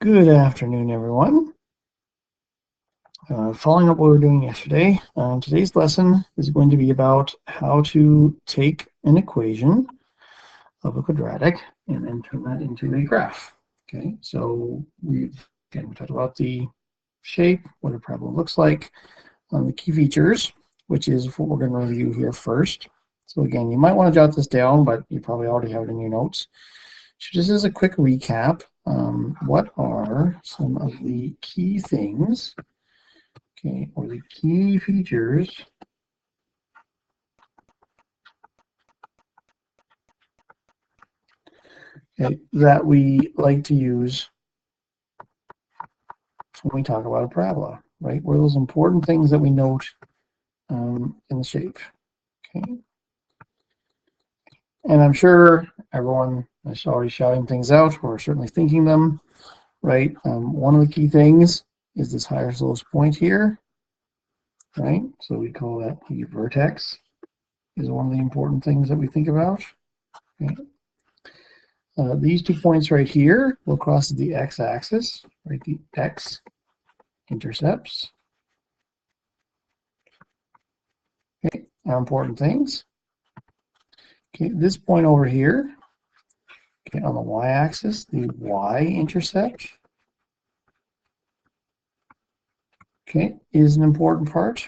Good afternoon, everyone. Following up what we were doing yesterday, today's lesson is going to be about how to take an equation of a quadratic and then turn that into a graph. Okay, so we talked about the shape, what a parabola looks like, the key features, which is what we're going to review here first. So again, you might want to jot this down, but you probably already have it in your notes. So just as a quick recap, what are some of the key things, okay, or the key features that we like to use when we talk about a parabola, right? What are those important things that we note in the shape, okay? And I'm sure everyone is already shouting things out, or certainly thinking them, right? One of the key things is this highest lowest point here, right? So we call that the vertex, is one of the important things that we think about. Okay. These 2 points right here will cross the x-axis, right? The x-intercepts. Okay, are important things. Okay, this point over here, okay, on the y-axis, the y-intercept, okay, is an important part.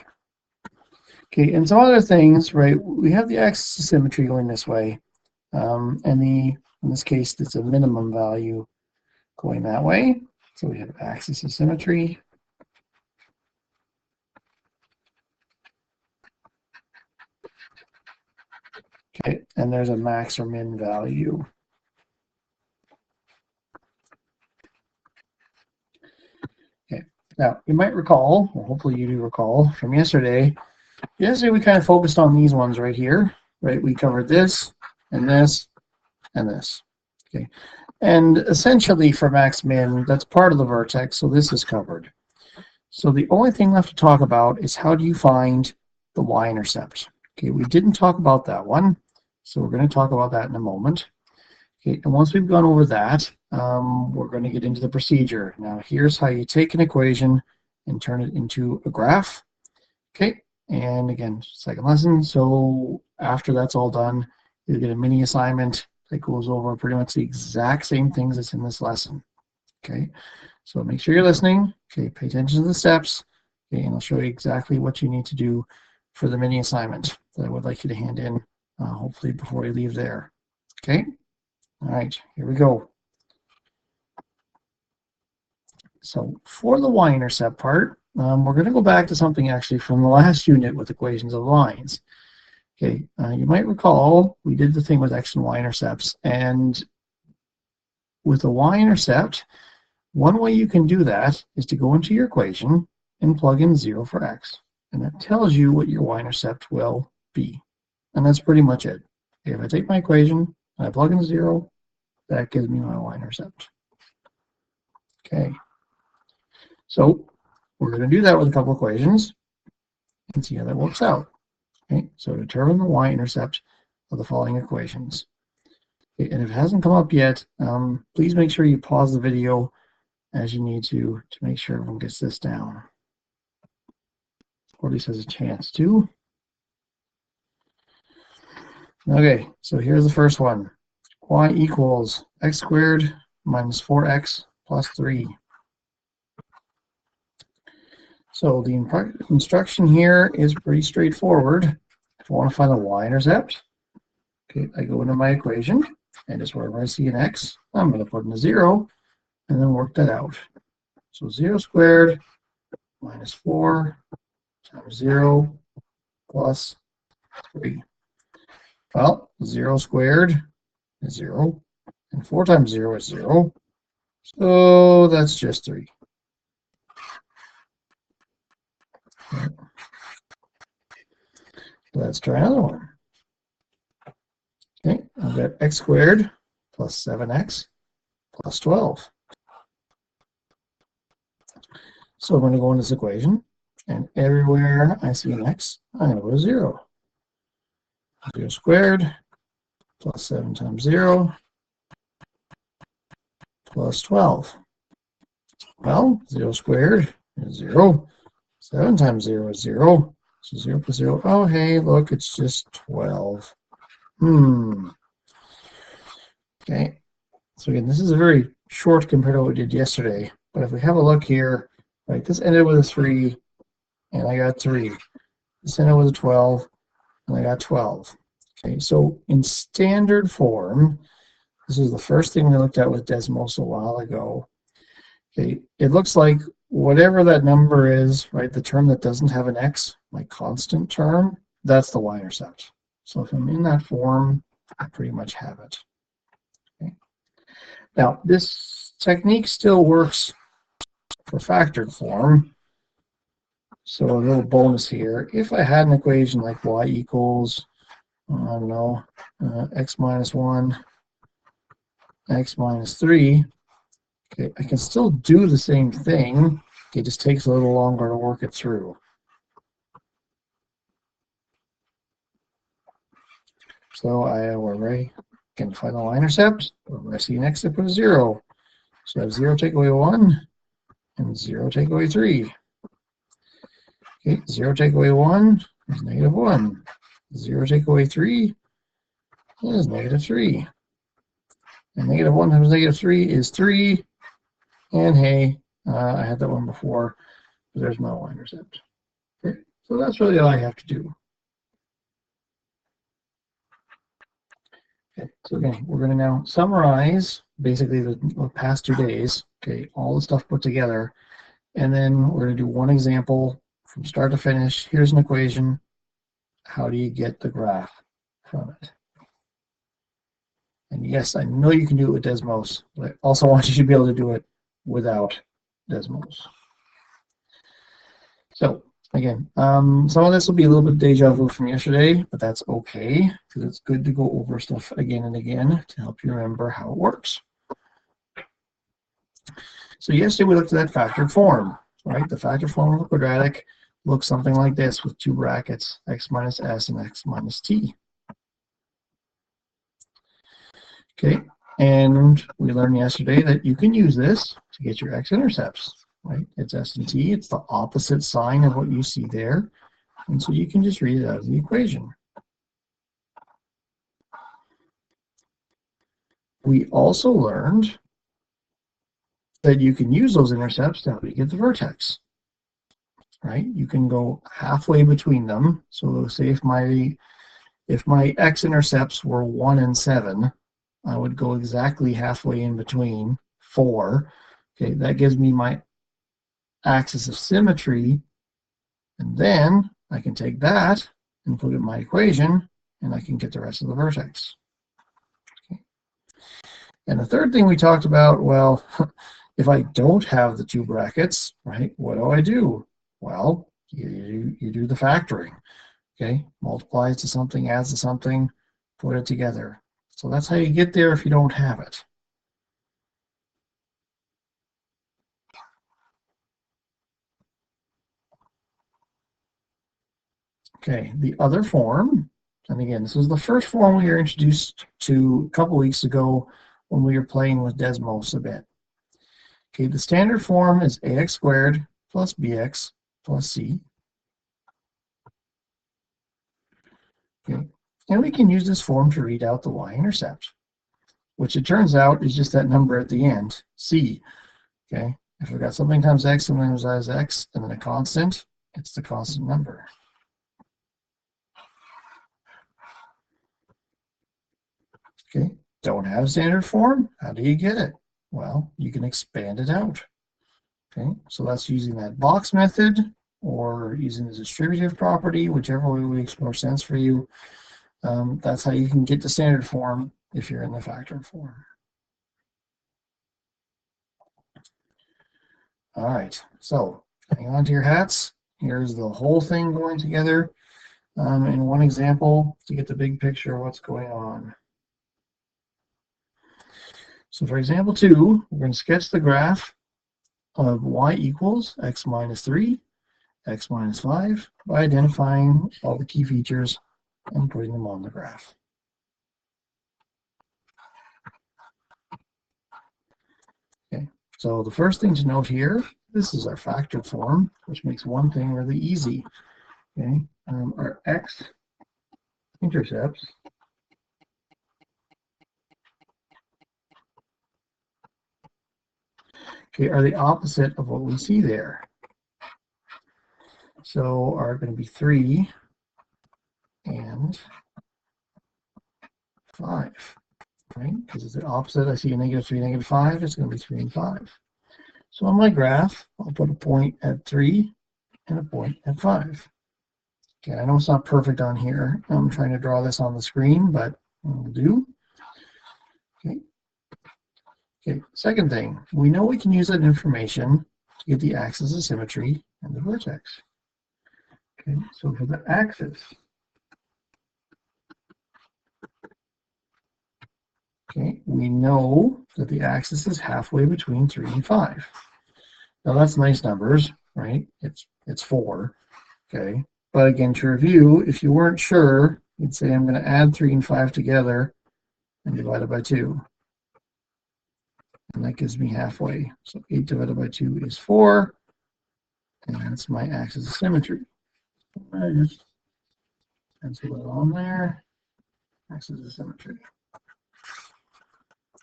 Okay, and some other things, right? We have the axis of symmetry going this way, and in this case, it's a minimum value going that way. So we have axis of symmetry. Okay, and there's a max or min value. Okay, now you might recall, or hopefully you do recall from yesterday. Yesterday we kind of focused on these ones right here, right? We covered this and this and this. Okay, and essentially for max min, that's part of the vertex, so this is covered. So the only thing left to talk about is how do you find the y-intercept? Okay, we didn't talk about that one, so we're going to talk about that in a moment. Okay, and once we've gone over that, we're going to get into the procedure. Now, here's how you take an equation and turn it into a graph. Okay, and again, second lesson. So after that's all done, you'll get a mini assignment that goes over pretty much the exact same things that's in this lesson. Okay, so make sure you're listening. Okay, pay attention to the steps. Okay, and I'll show you exactly what you need to do for the mini assignment that I would like you to hand in, hopefully before you leave there. Okay, all right, here we go. So for the y-intercept part, we're going to go back to something actually from the last unit with equations of lines. Okay, you might recall we did the thing with x and y-intercepts, and with the y-intercept, one way you can do that is to go into your equation and plug in 0 for x, and that tells you what your y-intercept will be, and that's pretty much it. Okay, if I take my equation and I plug in 0, that gives me my y-intercept. Okay, so we're going to do that with a couple equations and see how that works out. Okay, so determine the y-intercept of the following equations. Okay, and if it hasn't come up yet, please make sure you pause the video as you need to make sure everyone gets this down, or at least has a chance to. Okay, so here's the first one. Y equals x squared minus 4x plus 3. So the instruction here is pretty straightforward. If I want to find the y-intercept, okay, I go into my equation, and just wherever I see an x, I'm going to put in a 0, and then work that out. So 0 squared minus 4 times 0 plus 3. Well, 0 squared is 0, and 4 times 0 is 0, so that's just 3. Let's try another one. Okay, I've got x squared plus 7x plus 12. So I'm going to go in this equation, and everywhere I see an x, I'm going to put a 0. 0 squared plus 7 times 0 plus 12. Well, 0 squared is 0. 7 times 0 is 0. So 0 plus 0. Oh, hey, look, it's just 12. Okay. So again, this is a very short compared to what we did yesterday. But if we have a look here, right, this ended with a 3, and I got 3. This ended with a 12, and I got 12. Okay, so in standard form, this is the first thing we looked at with Desmos a while ago. Okay, it looks like whatever that number is, right, the term that doesn't have an x, my constant term, that's the y-intercept. So if I'm in that form, I pretty much have it. Okay. Now, this technique still works for factored form. So a little bonus here. If I had an equation like y equals, I don't know, x minus 1, x minus 3, okay, I can still do the same thing. It just takes a little longer to work it through. So wherever I can find the y-intercept, wherever I see an x, I put a 0. So I have 0 take away 1, and 0 take away 3. Okay, 0 take away 1 is negative 1. 0 take away 3 is negative 3. And negative 1 times negative 3 is 3. And hey, I had that one before. There's my y-intercept. Okay, so that's really all I have to do. Okay, so again, we're going to now summarize basically the past 2 days, okay, all the stuff put together, and then we're going to do one example from start to finish. Here's an equation. How do you get the graph from it? And yes, I know you can do it with Desmos, but I also want you to be able to do it without Desmos. So again, some of this will be a little bit deja vu from yesterday, but that's okay, because it's good to go over stuff again and again to help you remember how it works. So yesterday we looked at that factored form, right? The factored form of a quadratic looks something like this with 2 brackets, x minus s and x minus t. Okay, and we learned yesterday that you can use this to get your x-intercepts, right? It's s and t, it's the opposite sign of what you see there, and so you can just read it out of the equation. We also learned that you can use those intercepts to help you get the vertex, right? You can go halfway between them. So say if my x-intercepts were 1 and 7, I would go exactly halfway in between 4. Okay, that gives me my axis of symmetry, and then I can take that and put it in my equation, and I can get the rest of the vertex. Okay. And the third thing we talked about, well, if I don't have the 2 brackets, right, what do? Well, you do the factoring. Okay, multiplies to something, adds to something, put it together. So that's how you get there if you don't have it. Okay, the other form, and again, this was the first form we were introduced to a couple weeks ago when we were playing with Desmos a bit. Okay, the standard form is ax squared plus bx plus c. Okay, and we can use this form to read out the y-intercept, which it turns out is just that number at the end, c. Okay, if we've got something times x, something times x, and then a constant, it's the constant number. Okay, don't have standard form, how do you get it? Well, you can expand it out. Okay, so that's using that box method or using the distributive property, whichever way makes more sense for you. That's how you can get the standard form if you're in the factored form. All right, so hang on to your hats. Here's the whole thing going together in one example to get the big picture of what's going on. So for example 2, we're going to sketch the graph of y equals x minus 3, x minus 5 by identifying all the key features and putting them on the graph. Okay, So the first thing to note here, this is our factored form, which makes one thing really easy. Okay, our x-intercepts are the opposite of what we see there. So are going to be 3 and 5, right? Because it's the opposite. I see a -3, -5. It's going to be 3 and 5. So on my graph, I'll put a point at 3 and a point at 5. Okay, I know it's not perfect on here. I'm trying to draw this on the screen, but it'll do. Okay. Okay, second thing, we know we can use that information to get the axis of symmetry and the vertex. Okay, so for the axis, okay, we know that the axis is halfway between 3 and 5. Now that's nice numbers, right? It's 4, okay? But again, to review, if you weren't sure, you'd say I'm going to add 3 and 5 together and divide it by 2. And that gives me halfway. So 8 divided by 2 is 4. And that's my axis of symmetry. I just pencil it on there. Axis of symmetry.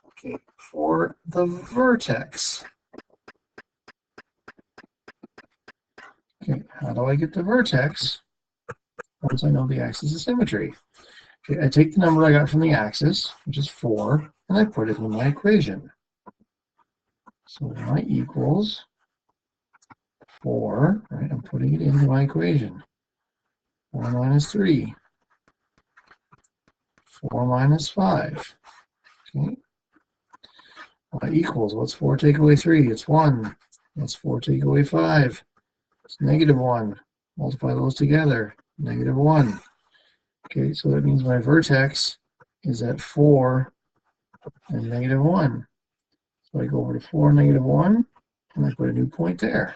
Okay, for the vertex. Okay, how do I get the vertex once I know the axis of symmetry? Okay, I take the number I got from the axis, which is 4, and I put it in my equation. So y equals 4, right? I'm putting it into my equation. 4 minus 3. 4 minus 5. Okay. Y equals, what's 4 take away 3? It's 1. What's 4 take away 5? It's -1. Multiply those together. -1. Okay, so that means my vertex is at 4 and -1. So I go over to 4, -1, and I put a new point there.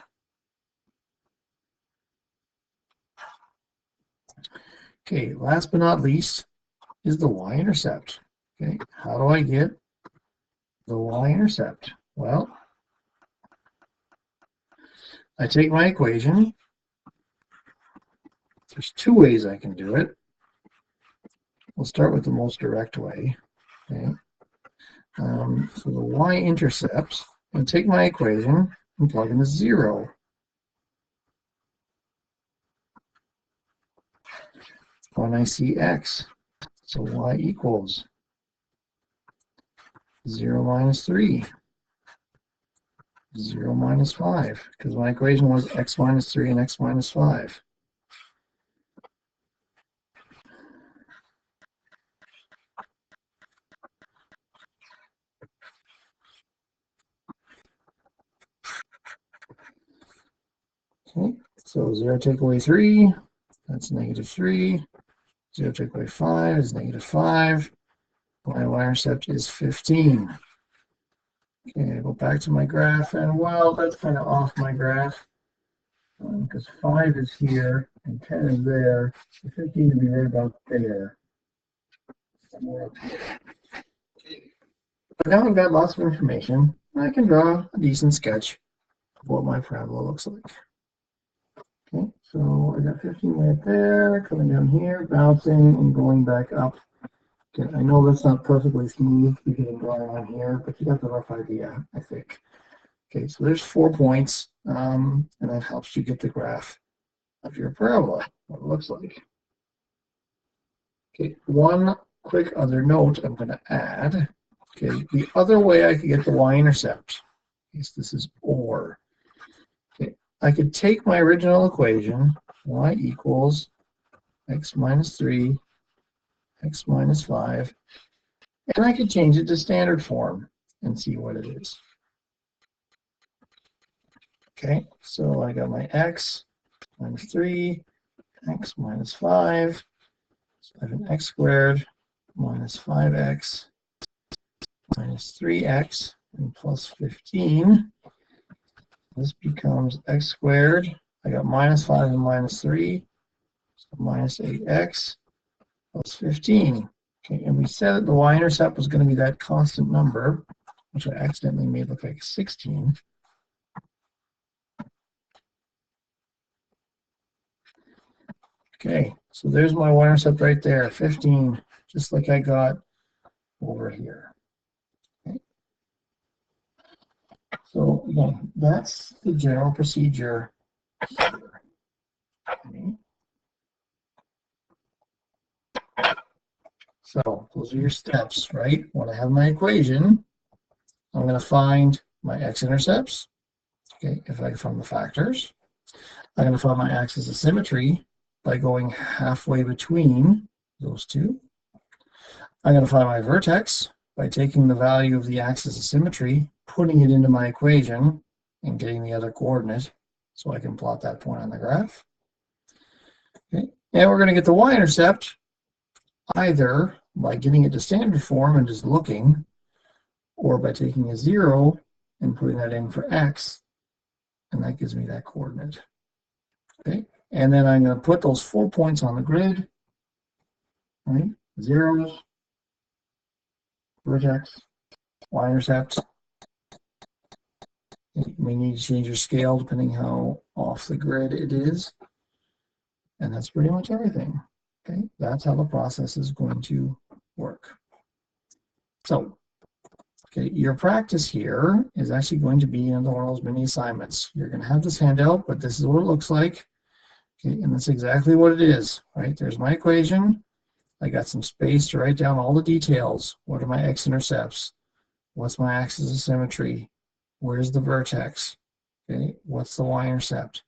Okay, last but not least is the y-intercept. Okay, how do I get the y-intercept? Well, I take my equation. There's 2 ways I can do it. We'll start with the most direct way. Okay. So the y-intercepts, I'm going to take my equation and plug in a 0. When I see x, so y equals 0 minus 3, 0 minus 5, because my equation was x minus 3 and x minus 5. Okay, so 0 take away 3, that's -3. 0 take away 5 is -5. My y-intercept is 15. Okay, I go back to my graph, and well, that's kind of off my graph because 5 is here and 10 is there. So 15 to be right about there. Somewhere up here. Okay. But now I've got lots of information, and I can draw a decent sketch of what my parabola looks like. Okay, so I got 15 right there, coming down here, bouncing and going back up. Okay, I know that's not perfectly smooth because I'm drawing on here, but you got the rough idea, I think. Okay, so there's 4 points, and that helps you get the graph of your parabola, what it looks like. Okay, one quick other note I'm going to add. Okay, the other way I could get the y-intercept is this is OR. Okay, I could take my original equation, y equals x minus 3, x minus 5, and I could change it to standard form and see what it is. Okay, so I got my x minus 3, x minus 5, so I have an x squared minus 5x minus 3x and plus 15. This becomes x squared. I got minus 5 and minus 3, so minus 8x plus 15. Okay, and we said that the y-intercept was going to be that constant number, which I accidentally made look like 16. Okay, so there's my y-intercept right there, 15, just like I got over here. Okay. So again, that's the general procedure here. Okay. So those are your steps, right? When I have my equation, I'm going to find my x-intercepts. Okay, if I find the factors, I'm going to find my axis of symmetry by going halfway between those two. I'm going to find my vertex by taking the value of the axis of symmetry, putting it into my equation, and getting the other coordinate so I can plot that point on the graph. Okay, and we're going to get the y-intercept either by getting it to standard form and just looking, or by taking a 0 and putting that in for x, and that gives me that coordinate. Okay, and then I'm going to put those 4 points on the grid, right? Zeros, vertex, y-intercept. You may need to change your scale depending how off the grid it is. And that's pretty much everything. Okay, that's how the process is going to work. So, okay, your practice here is actually going to be another one of those mini assignments. You're going to have this handout, but this is what it looks like. Okay, and that's exactly what it is, right? There's my equation. I got some space to write down all the details. What are my x-intercepts? What's my axis of symmetry? Where's the vertex? Okay, what's the y-intercept?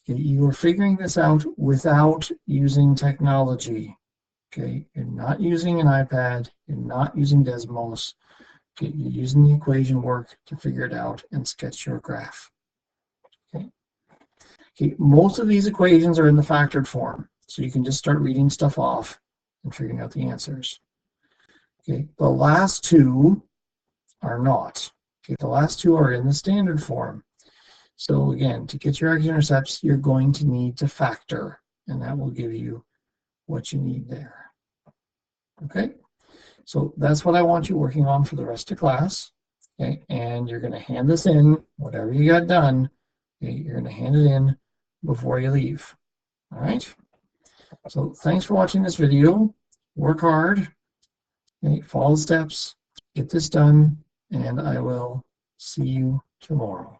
Okay, you are figuring this out without using technology. Okay, you're not using an iPad, you're not using Desmos. Okay, you're using the equation work to figure it out and sketch your graph. Okay. Okay, most of these equations are in the factored form, so you can just start reading stuff off and figuring out the answers. Okay, the last two are not. Okay, the last two are in the standard form. So again, to get your x-intercepts, you're going to need to factor, and that will give you what you need there. Okay, so that's what I want you working on for the rest of class. Okay, and you're going to hand this in, whatever you got done, okay, you're going to hand it in before you leave. All right, so thanks for watching this video. Work hard, okay, follow the steps, get this done, and I will see you tomorrow.